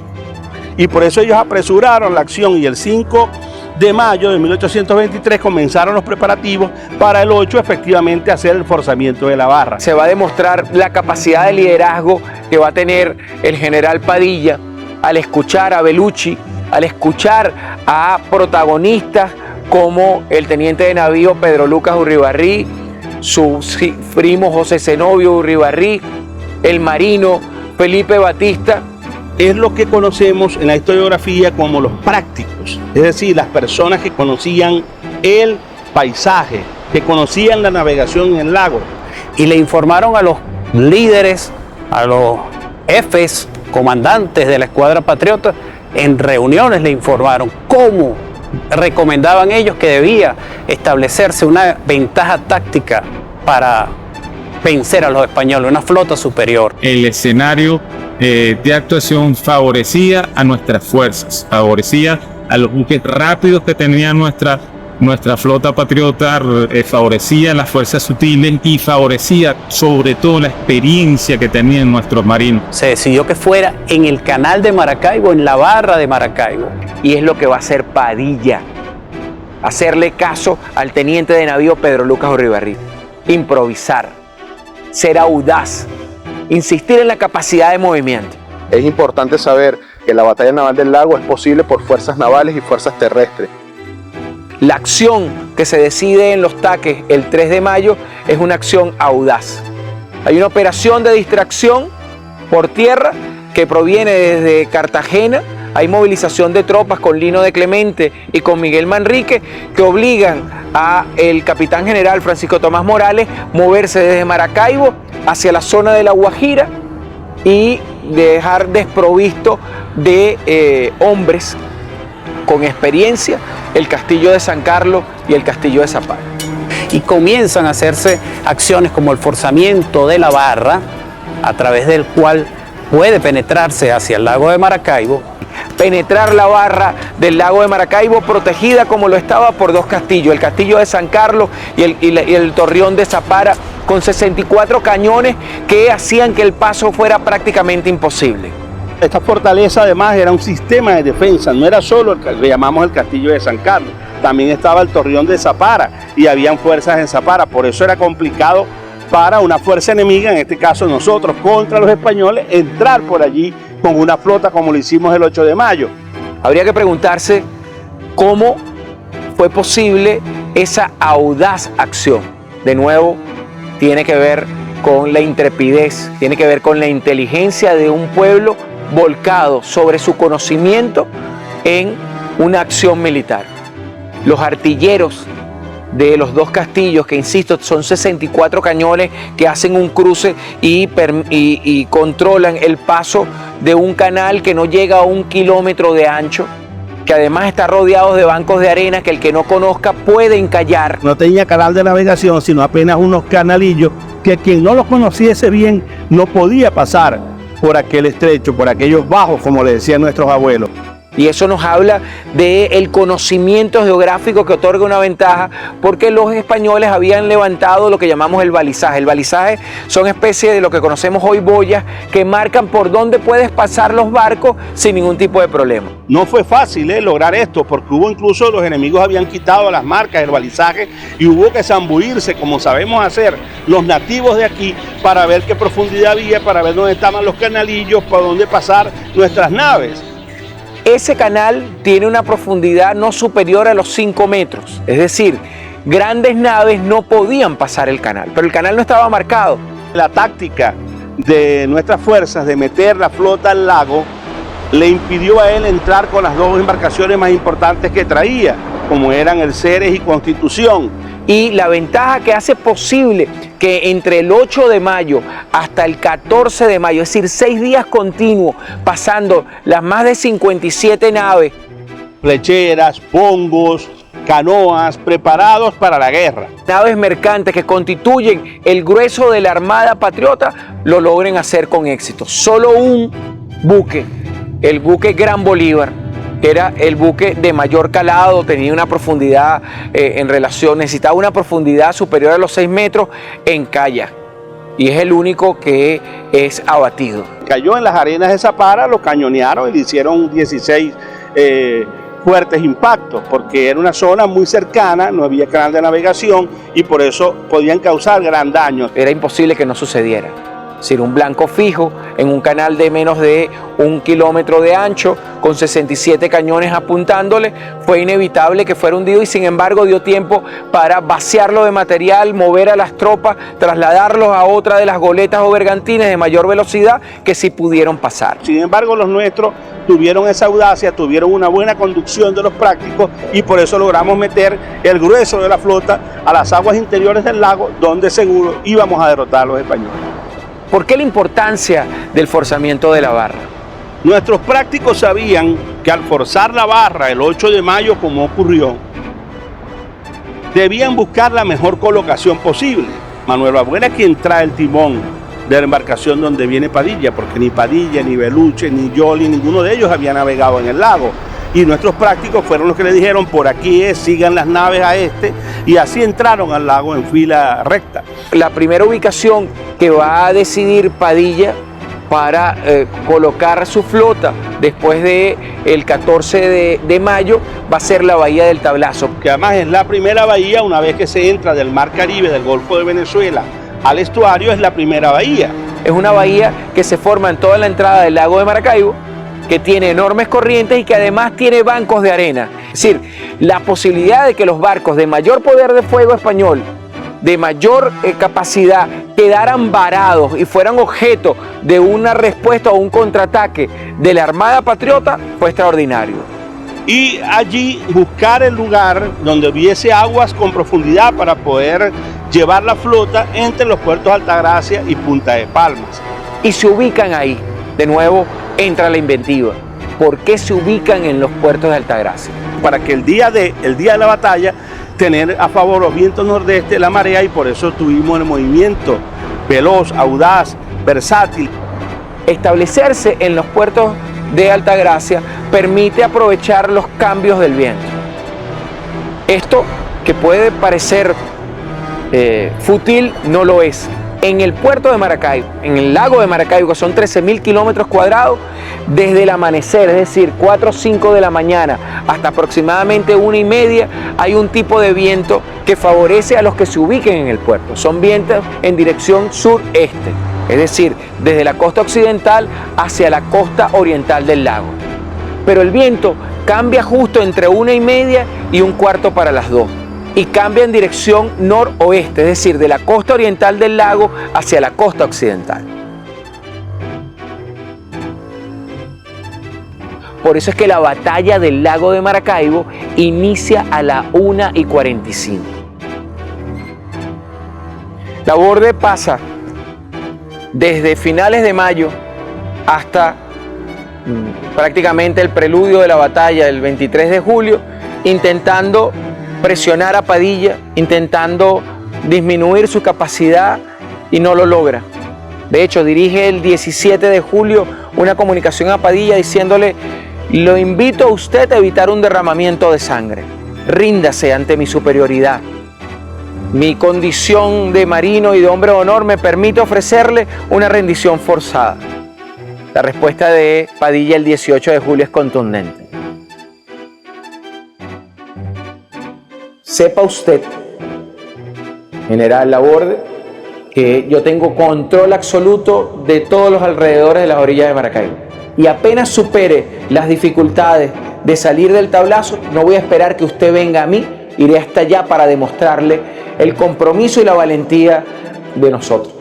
Y por eso ellos apresuraron la acción y el 5 de mayo de 1823 comenzaron los preparativos para el 8 efectivamente hacer el forzamiento de la barra. Se va a demostrar la capacidad de liderazgo que va a tener el general Padilla al escuchar a Belluche, al escuchar a protagonistas como el teniente de navío Pedro Lucas Urribarri, su primo José Zenobio Urribarri, el marino Felipe Batista. Es lo que conocemos en la historiografía como los prácticos, es decir, las personas que conocían el paisaje, que conocían la navegación en el lago. Y le informaron a los líderes, a los jefes, comandantes de la escuadra patriota, en reuniones le informaron cómo recomendaban ellos que debía establecerse una ventaja táctica para vencer a los españoles, una flota superior. El escenario de actuación favorecía a nuestras fuerzas, favorecía a los buques rápidos que tenía nuestra flota patriota, favorecía a las fuerzas sutiles y favorecía sobre todo la experiencia que tenían nuestros marinos. Se decidió que fuera en el canal de Maracaibo, en la barra de Maracaibo. Y es lo que va a hacer Padilla, hacerle caso al teniente de navío Pedro Lucas Urribarri, improvisar, ser audaz, insistir en la capacidad de movimiento. Es importante saber que la batalla naval del lago es posible por fuerzas navales y fuerzas terrestres. La acción que se decide en Los Taques el 3 de mayo es una acción audaz. Hay una operación de distracción por tierra que proviene desde Cartagena. Hay movilización de tropas con Lino de Clemente y con Miguel Manrique que obligan a el capitán general Francisco Tomás Morales moverse desde Maracaibo hacia la zona de La Guajira y dejar desprovisto de hombres con experiencia el castillo de San Carlos y el castillo de Zapara. Y comienzan a hacerse acciones como el forzamiento de la barra, a través del cual puede penetrarse hacia el lago de Maracaibo. Penetrar la barra del lago de Maracaibo, protegida como lo estaba por 2 castillos, el castillo de San Carlos y el torreón de Zapara, con 64 cañones que hacían que el paso fuera prácticamente imposible. Esta fortaleza además era un sistema de defensa, no era solo le llamamos el castillo de San Carlos, también estaba el torreón de Zapara y habían fuerzas en Zapara, por eso era complicado para una fuerza enemiga, en este caso nosotros contra los españoles, entrar por allí con una flota como lo hicimos el 8 de mayo. Habría que preguntarse cómo fue posible esa audaz acción. De nuevo, tiene que ver con la intrepidez, tiene que ver con la inteligencia de un pueblo volcado sobre su conocimiento en una acción militar. Los artilleros de los dos castillos, que insisto, son 64 cañones que hacen un cruce y controlan el paso de un canal que no llega a 1 kilómetro de ancho, que además está rodeado de bancos de arena que el que no conozca puede encallar. No tenía canal de navegación, sino apenas unos canalillos que quien no los conociese bien no podía pasar por aquel estrecho, por aquellos bajos, como le decían nuestros abuelos. Y eso nos habla del conocimiento geográfico que otorga una ventaja, porque los españoles habían levantado lo que llamamos el balizaje. El balizaje son especies de lo que conocemos hoy boyas que marcan por dónde puedes pasar los barcos sin ningún tipo de problema. No fue fácil lograr esto, porque hubo incluso los enemigos habían quitado las marcas del balizaje y hubo que zambullirse, como sabemos hacer los nativos de aquí, para ver qué profundidad había, para ver dónde estaban los canalillos, por dónde pasar nuestras naves. Ese canal tiene una profundidad no superior a los 5 metros, es decir, grandes naves no podían pasar el canal, pero el canal no estaba marcado. La táctica de nuestras fuerzas de meter la flota al lago le impidió a él entrar con las dos embarcaciones más importantes que traía, como eran el Ceres y Constitución. Y la ventaja que hace posible que entre el 8 de mayo hasta el 14 de mayo, es decir, 6 días continuos, pasando las más de 57 naves, flecheras, pongos, canoas, preparados para la guerra. Naves mercantes que constituyen el grueso de la Armada Patriota, lo logren hacer con éxito. Solo un buque, el buque Gran Bolívar, que era el buque de mayor calado, tenía una profundidad necesitaba una profundidad superior a los 6 metros en kayak, y es el único que es abatido. Cayó en las arenas de Zapara, lo cañonearon y le hicieron 16 fuertes impactos, porque era una zona muy cercana, no había canal de navegación y por eso podían causar gran daño. Era imposible que no sucediera. Es decir, un blanco fijo en un canal de menos de 1 kilómetro de ancho, con 67 cañones apuntándole, fue inevitable que fuera hundido, y sin embargo dio tiempo para vaciarlo de material, mover a las tropas, trasladarlos a otra de las goletas o bergantines de mayor velocidad que sí pudieron pasar. Sin embargo, los nuestros tuvieron esa audacia, tuvieron una buena conducción de los prácticos, y por eso logramos meter el grueso de la flota a las aguas interiores del lago, donde seguro íbamos a derrotar a los españoles. ¿Por qué la importancia del forzamiento de la barra? Nuestros prácticos sabían que al forzar la barra el 8 de mayo, como ocurrió, debían buscar la mejor colocación posible. Manuel Balbuena es quien trae el timón de la embarcación donde viene Padilla, porque ni Padilla, ni Beluche, ni Yoli, ninguno de ellos había navegado en el lago. Y nuestros prácticos fueron los que le dijeron: por aquí sigan las naves a este, y así entraron al lago en fila recta. La primera ubicación que va a decidir Padilla para colocar su flota después del 14 de mayo va a ser la bahía del Tablazo. Que además es la primera bahía, una vez que se entra del Mar Caribe, del Golfo de Venezuela al estuario, es la primera bahía. Es una bahía que se forma en toda la entrada del lago de Maracaibo, que tiene enormes corrientes y que además tiene bancos de arena. Es decir, la posibilidad de que los barcos de mayor poder de fuego español, de mayor capacidad, quedaran varados y fueran objeto de una respuesta o un contraataque de la Armada Patriota fue extraordinario. Y allí buscar el lugar donde hubiese aguas con profundidad para poder llevar la flota entre los puertos Altagracia y Punta de Palmas. Y se ubican ahí. De nuevo entra la inventiva. ¿Por qué se ubican en los puertos de Altagracia? Para que el día de la batalla tener a favor los vientos nordeste, la marea, y por eso tuvimos el movimiento veloz, audaz, versátil. Establecerse en los puertos de Altagracia permite aprovechar los cambios del viento. Esto, que puede parecer fútil, no lo es. En el puerto de Maracaibo, en el lago de Maracaibo, que son 13.000 kilómetros cuadrados, desde el amanecer, es decir, 4 o 5 de la mañana, hasta aproximadamente 1:30, hay un tipo de viento que favorece a los que se ubiquen en el puerto. Son vientos en dirección sureste. es decir, desde la costa occidental hacia la costa oriental del lago. Pero el viento cambia justo entre 1:30 y 1:15 para las 2 y cambia en dirección noroeste, es decir, de la costa oriental del lago hacia la costa occidental. Por eso es que la batalla del lago de Maracaibo inicia a la 1:45. Laborde pasa desde finales de mayo hasta prácticamente el preludio de la batalla, el 23 de julio, intentando presionar a Padilla, intentando disminuir su capacidad y no lo logra. De hecho, dirige el 17 de julio una comunicación a Padilla diciéndole: lo invito a usted a evitar un derramamiento de sangre. Ríndase ante mi superioridad. Mi condición de marino y de hombre de honor me permite ofrecerle una rendición forzada. La respuesta de Padilla el 18 de julio es contundente. Sepa usted, general Laborde, que yo tengo control absoluto de todos los alrededores de las orillas de Maracaibo. Y apenas supere las dificultades de salir del tablazo, no voy a esperar que usted venga a mí, iré hasta allá para demostrarle el compromiso y la valentía de nosotros.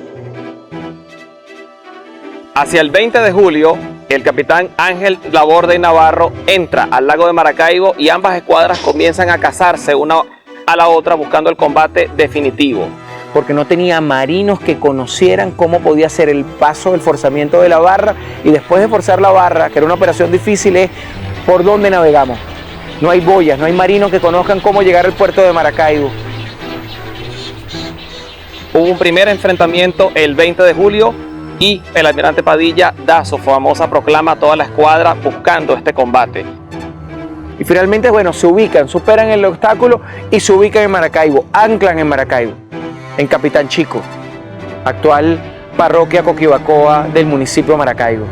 Hacia el 20 de julio, el capitán Ángel Laborde Navarro entra al lago de Maracaibo y ambas escuadras comienzan a cazarse una a la otra buscando el combate definitivo. Porque no tenía marinos que conocieran cómo podía ser el paso del forzamiento de la barra, y después de forzar la barra, que era una operación difícil, es por dónde navegamos. No hay boyas, no hay marinos que conozcan cómo llegar al puerto de Maracaibo. Hubo un primer enfrentamiento el 20 de julio y el almirante Padilla da su famosa proclama a toda la escuadra buscando este combate. Y finalmente, bueno, se ubican, superan el obstáculo y se ubican en Maracaibo, anclan en Maracaibo, en Capitán Chico, actual parroquia Coquibacoa del municipio de Maracaibo,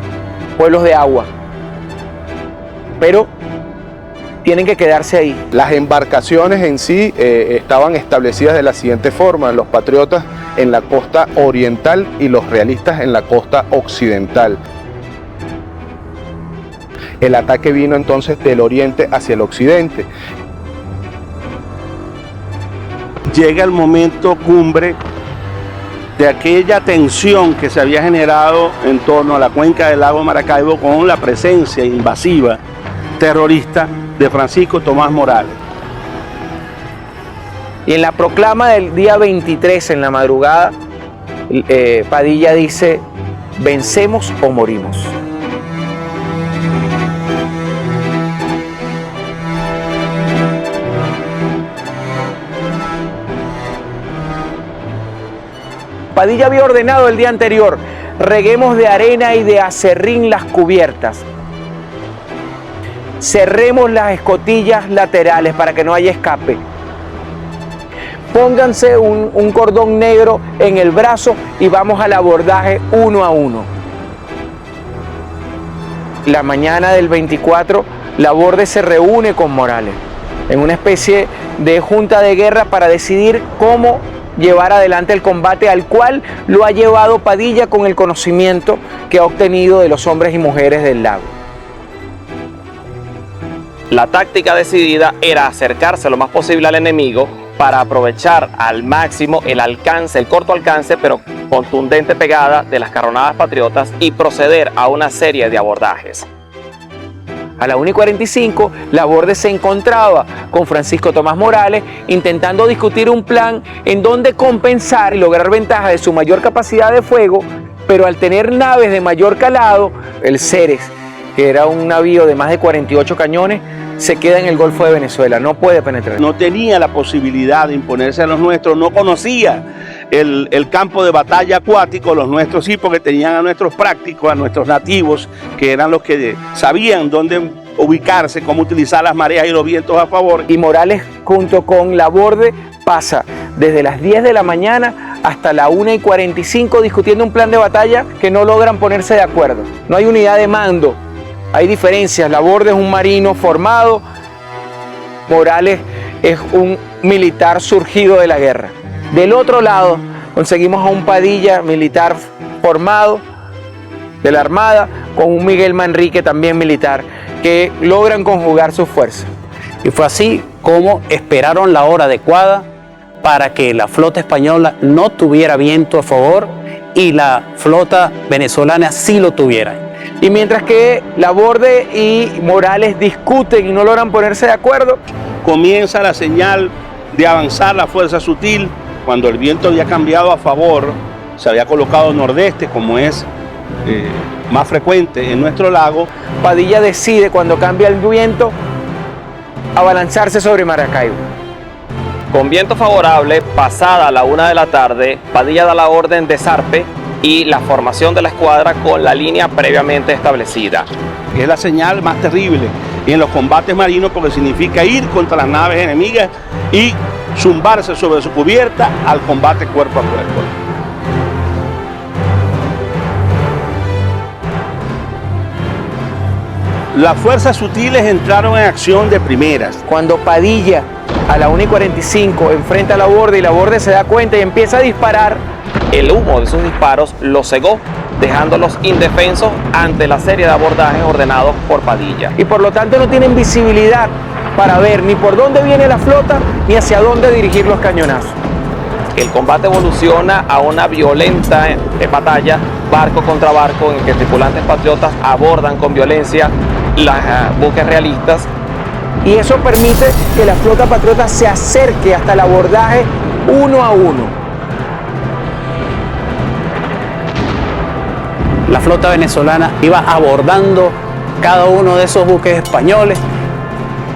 pueblos de agua. Pero tienen que quedarse ahí. Las embarcaciones en sí estaban establecidas de la siguiente forma: los patriotas en la costa oriental y los realistas en la costa occidental. El ataque vino entonces del oriente hacia el occidente. Llega el momento cumbre de aquella tensión que se había generado en torno a la cuenca del lago Maracaibo con la presencia invasiva terrorista de Francisco Tomás Morales. Y en la proclama del día 23, en la madrugada, Padilla dice: vencemos o morimos. Padilla había ordenado el día anterior: reguemos de arena y de acerrín las cubiertas, cerremos las escotillas laterales para que no haya escape, pónganse un cordón negro en el brazo y vamos al abordaje 1 a 1. La mañana del 24, Laborde se reúne con Morales en una especie de junta de guerra para decidir cómo llevar adelante el combate, al cual lo ha llevado Padilla con el conocimiento que ha obtenido de los hombres y mujeres del lago. La táctica decidida era acercarse lo más posible al enemigo para aprovechar al máximo el alcance, el corto alcance pero contundente pegada de las carronadas patriotas y proceder a una serie de abordajes. A la 1:45, Laborde se encontraba con Francisco Tomás Morales intentando discutir un plan en donde compensar y lograr ventaja de su mayor capacidad de fuego, pero al tener naves de mayor calado, el Ceres, que era un navío de más de 48 cañones, se queda en el Golfo de Venezuela, no puede penetrar. No tenía la posibilidad de imponerse a los nuestros, no conocía el campo de batalla acuático. Los nuestros sí, porque tenían a nuestros prácticos, a nuestros nativos, que eran los que sabían dónde ubicarse, cómo utilizar las mareas y los vientos a favor. Y Morales, junto con Laborde, pasa desde las 10 de la mañana hasta la 1:45 discutiendo un plan de batalla que no logran ponerse de acuerdo. No hay unidad de mando, hay diferencias. Laborde es un marino formado, Morales es un militar surgido de la guerra. Del otro lado conseguimos a un Padilla militar formado de la Armada con un Miguel Manrique también militar, que logran conjugar sus fuerzas. Y fue así como esperaron la hora adecuada para que la flota española no tuviera viento a favor y la flota venezolana sí lo tuviera. Y mientras que Laborde y Morales discuten y no logran ponerse de acuerdo, comienza la señal de avanzar la fuerza sutil. Cuando el viento había cambiado a favor, se había colocado nordeste, como es más frecuente en nuestro lago. Padilla decide, cuando cambia el viento, abalanzarse sobre Maracaibo. Con viento favorable, pasada la 1 de la tarde, Padilla da la orden de zarpe y la formación de la escuadra con la línea previamente establecida. Es la señal más terrible en los combates marinos porque significa ir contra las naves enemigas y zumbarse sobre su cubierta al combate cuerpo a cuerpo. Las fuerzas sutiles entraron en acción de primeras. Cuando Padilla a la 1:45 enfrenta a Laborde y Laborde se da cuenta y empieza a disparar, el humo de sus disparos los cegó, dejándolos indefensos ante la serie de abordajes ordenados por Padilla. Y por lo tanto no tienen visibilidad para ver ni por dónde viene la flota ni hacia dónde dirigir los cañonazos. El combate evoluciona a una violenta batalla, barco contra barco, en que tripulantes patriotas abordan con violencia los buques realistas. Y eso permite que la flota patriota se acerque hasta el abordaje uno a uno. La flota venezolana iba abordando cada uno de esos buques españoles.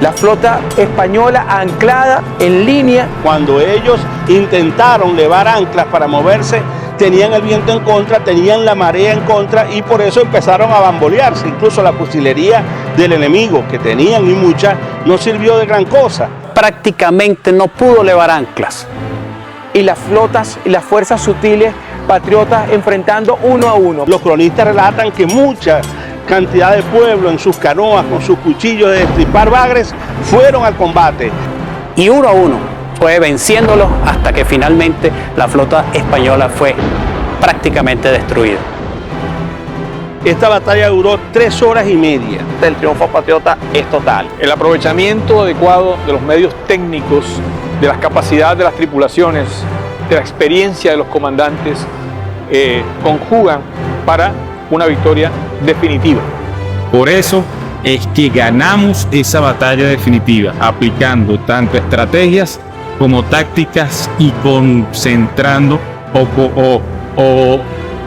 La flota española anclada en línea. Cuando ellos intentaron levar anclas para moverse, tenían el viento en contra, tenían la marea en contra y por eso empezaron a bambolearse. Incluso la fusilería del enemigo, que tenían y mucha, no sirvió de gran cosa. Prácticamente no pudo levar anclas. Y las flotas y las fuerzas sutiles patriotas enfrentando uno a uno. Los cronistas relatan que mucha cantidad de pueblo en sus canoas con sus cuchillos de destripar bagres fueron al combate. Y uno a uno fue venciéndolos hasta que finalmente la flota española fue prácticamente destruida. Esta batalla duró 3 horas y media. El triunfo patriota es total. El aprovechamiento adecuado de los medios técnicos, de las capacidades de las tripulaciones, de la experiencia de los comandantes, conjugan para una victoria definitiva. Por eso es que ganamos esa batalla definitiva, aplicando tanto estrategias como tácticas y concentrando o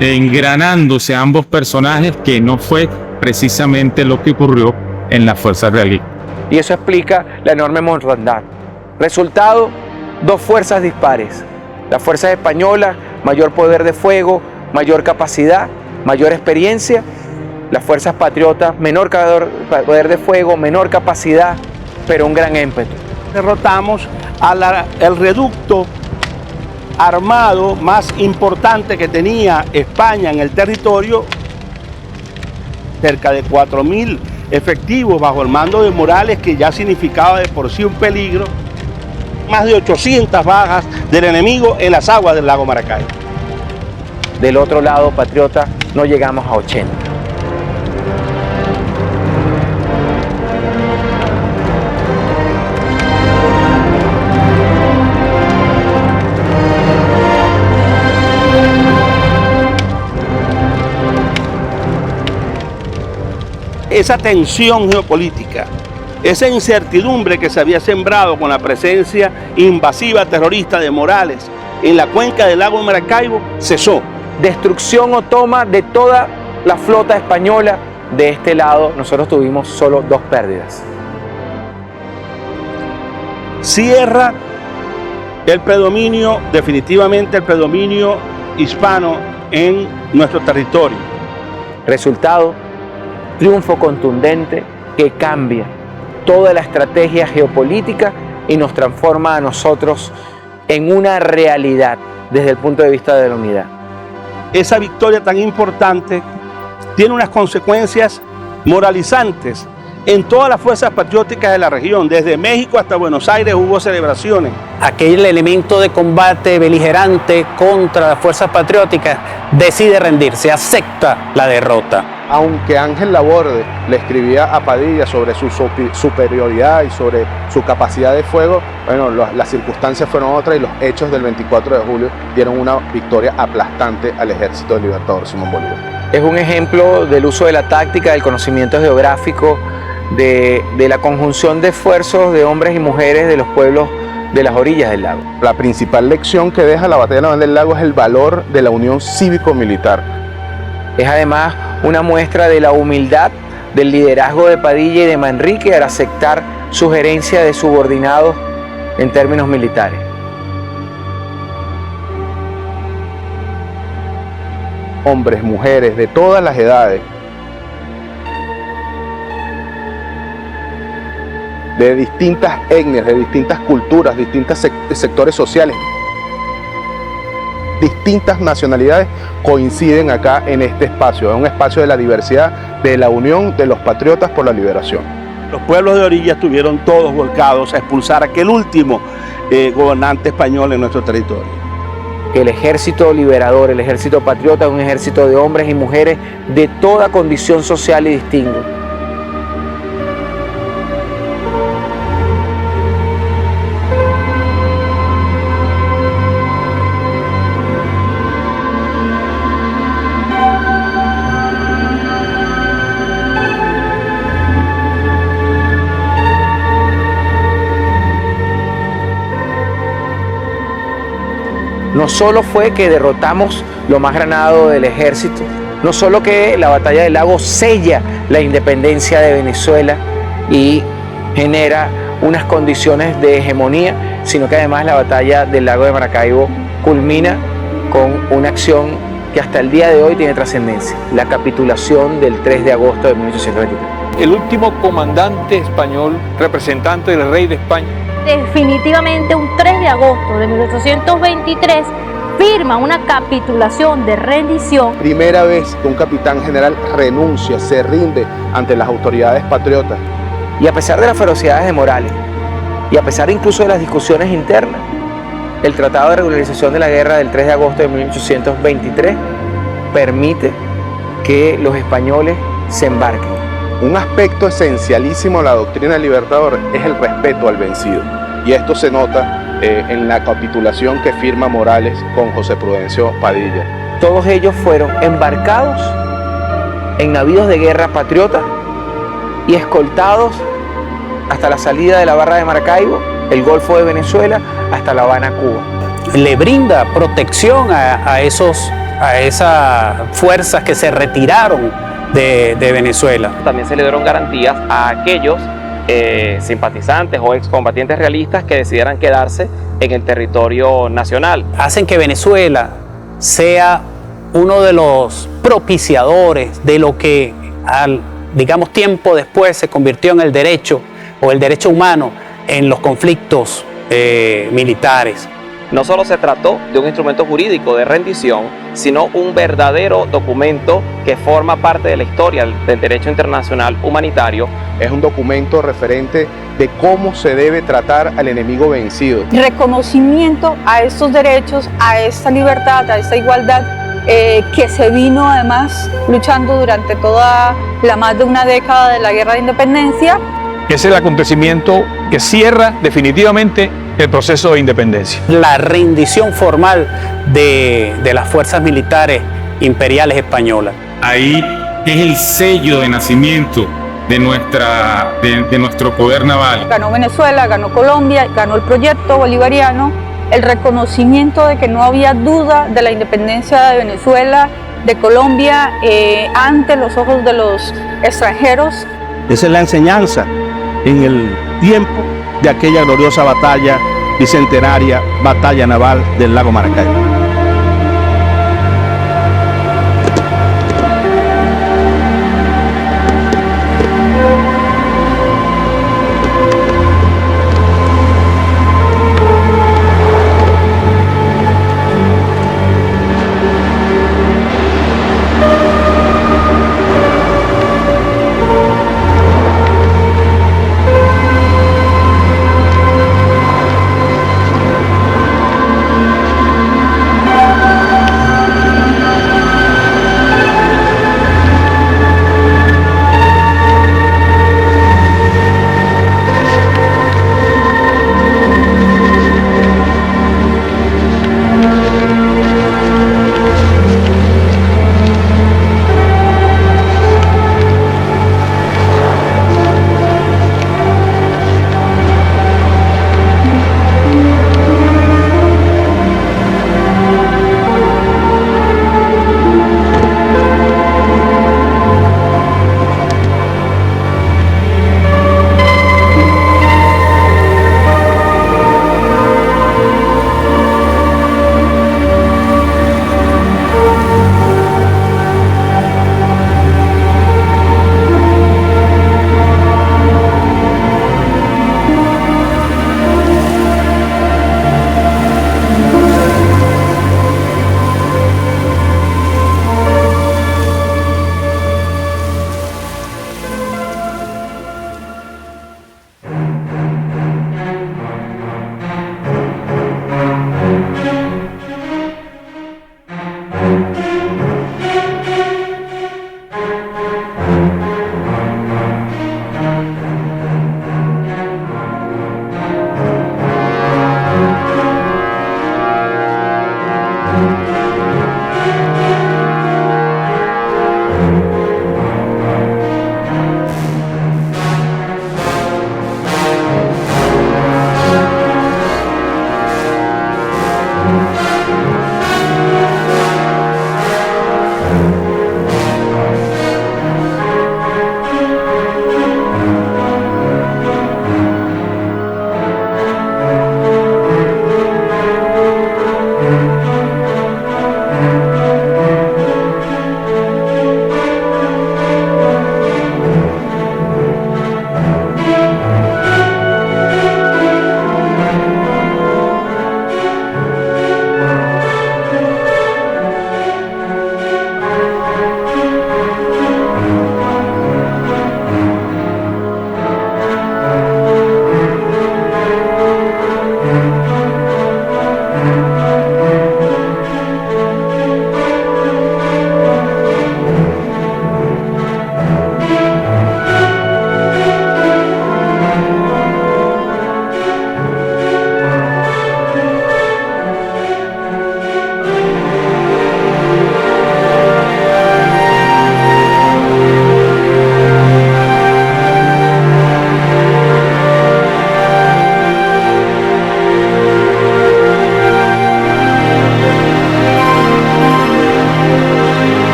engranándose ambos personajes, que no fue precisamente lo que ocurrió en las fuerzas realistas. Y eso explica la enorme mortandad. Resultado, 2 fuerzas dispares. Las fuerzas españolas, mayor poder de fuego, mayor capacidad, mayor experiencia. Las fuerzas patriotas, menor poder de fuego, menor capacidad, pero un gran ímpetu. Derrotamos el reducto armado más importante que tenía España en el territorio, cerca de 4.000 efectivos bajo el mando de Morales, que ya significaba de por sí un peligro, más de 800 bajas del enemigo en las aguas del lago Maracaibo. Del otro lado, patriota, no llegamos a 80. Esa tensión geopolítica, esa incertidumbre que se había sembrado con la presencia invasiva terrorista de Morales en la cuenca del lago Maracaibo, cesó. Destrucción o toma de toda la flota española. De este lado, nosotros tuvimos solo 2 pérdidas. Cierra el predominio, definitivamente el predominio hispano en nuestro territorio. Resultado, triunfo contundente que cambia toda la estrategia geopolítica y nos transforma a nosotros en una realidad desde el punto de vista de la unidad. Esa victoria tan importante tiene unas consecuencias moralizantes En todas las fuerzas patrióticas de la región, desde México hasta Buenos Aires, hubo celebraciones. Aquel elemento de combate beligerante contra las fuerzas patrióticas decide rendirse, acepta la derrota. Aunque Ángel Laborde le escribía a Padilla sobre su superioridad y sobre su capacidad de fuego, bueno, las circunstancias fueron otras y los hechos del 24 de julio dieron una victoria aplastante al ejército del Libertador Simón Bolívar. Es un ejemplo del uso de la táctica, del conocimiento geográfico, de la conjunción de esfuerzos de hombres y mujeres de los pueblos de las orillas del lago. La principal lección que deja la Batalla Naval del Lago es el valor de la unión cívico-militar. Es además una muestra de la humildad del liderazgo de Padilla y de Manrique al aceptar sugerencias de subordinados en términos militares. Hombres, mujeres, de todas las edades, de distintas etnias, de distintas culturas, distintos sectores sociales, distintas nacionalidades coinciden acá en este espacio. Es un espacio de la diversidad, de la unión de los patriotas por la liberación. Los pueblos de orilla estuvieron todos volcados a expulsar a aquel último gobernante español en nuestro territorio. El ejército liberador, el ejército patriota es un ejército de hombres y mujeres de toda condición social y distingo. No solo fue que derrotamos lo más granado del ejército, no solo que la Batalla del Lago sella la independencia de Venezuela y genera unas condiciones de hegemonía, sino que además la Batalla del Lago de Maracaibo culmina con una acción que hasta el día de hoy tiene trascendencia, la capitulación del 3 de agosto de 1823. El último comandante español, representante del rey de España. Definitivamente un 3 de agosto de 1823 firma una capitulación de rendición. Primera vez que un capitán general renuncia, se rinde ante las autoridades patriotas. Y a pesar de las ferocidades de Morales, y a pesar incluso de las discusiones internas, el Tratado de Regularización de la Guerra del 3 de agosto de 1823 permite que los españoles se embarquen. Un aspecto esencialísimo de la doctrina del Libertador es el respeto al vencido. Y esto se nota en la capitulación que firma Morales con José Prudencio Padilla. Todos ellos fueron embarcados en navíos de guerra patriota y escoltados hasta la salida de la Barra de Maracaibo, el Golfo de Venezuela, hasta La Habana, Cuba. Le brinda protección a esas fuerzas que se retiraron de Venezuela. También se le dieron garantías a aquellos simpatizantes o excombatientes realistas que decidieran quedarse en el territorio nacional. Hacen que Venezuela sea uno de los propiciadores de lo que, digamos, tiempo después se convirtió en el derecho o el derecho humano en los conflictos militares. No solo se trató de un instrumento jurídico de rendición, sino un verdadero documento que forma parte de la historia del derecho internacional humanitario. Es un documento referente de cómo se debe tratar al enemigo vencido. Reconocimiento a estos derechos, a esta libertad, a esta igualdad que se vino además luchando durante toda la más de una década de la Guerra de Independencia. Es el acontecimiento que cierra definitivamente el proceso de independencia. La rendición formal de las fuerzas militares imperiales españolas. Ahí es el sello de nacimiento de nuestro poder naval. Ganó Venezuela, ganó Colombia, ganó el proyecto bolivariano, el reconocimiento de que no había duda de la independencia de Venezuela, de Colombia, ante los ojos de los extranjeros. Esa es la enseñanza en el tiempo de aquella gloriosa batalla bicentenaria, batalla naval del lago Maracaibo.